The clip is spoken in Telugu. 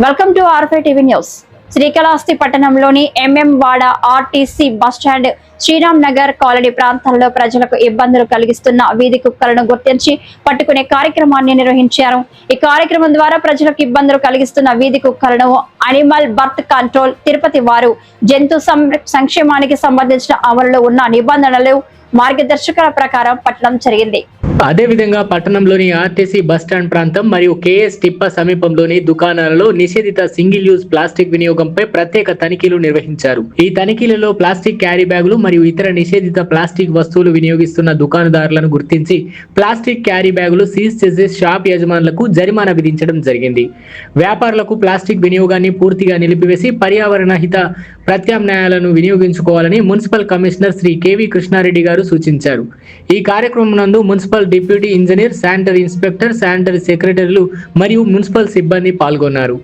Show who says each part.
Speaker 1: వెల్కమ్ టు ఆర్ఫై టీవీ న్యూస్. శ్రీకాళహస్తి పట్టణంలోని వాడ RTC bus stand, Sriram Nagar colony ప్రాంతాల్లో ప్రజలకు ఇబ్బందులు కలిగిస్తున్న వీధి కుక్కలను గుర్తించి పట్టుకునే కార్యక్రమాన్ని నిర్వహించారు. ఈ కార్యక్రమం ద్వారా ప్రజలకు ఇబ్బందులు కలిగిస్తున్న వీధి కుక్కలను అనిమల్ బర్త్ కంట్రోల్ తిరుపతి వారు జంతు సంక్షేమానికి సంబంధించిన అమలులో ఉన్న నిబంధనలు, మార్గదర్శకాల ప్రకారం పట్టడం జరిగింది.
Speaker 2: అదేవిధంగా పట్టణంలోని ఆర్టీసీ బస్టాండ్ ప్రాంతం మరియు కేఎస్ టిప్ప సమీపంలోని దుకాణాలలో నిషేధిత సింగిల్ యూజ్ ప్లాస్టిక్ వినియోగంపై ప్రత్యేక తనిఖీలు నిర్వహించారు. ఈ తనిఖీలలో ప్లాస్టిక్ క్యారీ బ్యాగులు మరియు ఇతర నిషేధిత ప్లాస్టిక్ వస్తువులు వినియోగిస్తున్న దుకాణదారులను గుర్తించి ప్లాస్టిక్ క్యారీ బ్యాగులు సీజ్ చేసే షాప్ యజమానులకు జరిమానా విధించడం జరిగింది. వ్యాపారులకు ప్లాస్టిక్ వినియోగాన్ని పూర్తిగా నిలిపివేసి పర్యావరణ హిత ప్రత్యామ్నాయాలను వినియోగించుకోవాలని municipal commissioner Shri KV Krishna Reddy గారు సూచించారు. ఈ కార్యక్రమం నందు municipal deputy engineer, sanitary inspector, sanitary సెక్రటరీలు మరియు మున్సిపల్ సిబ్బంది పాల్గొన్నారు.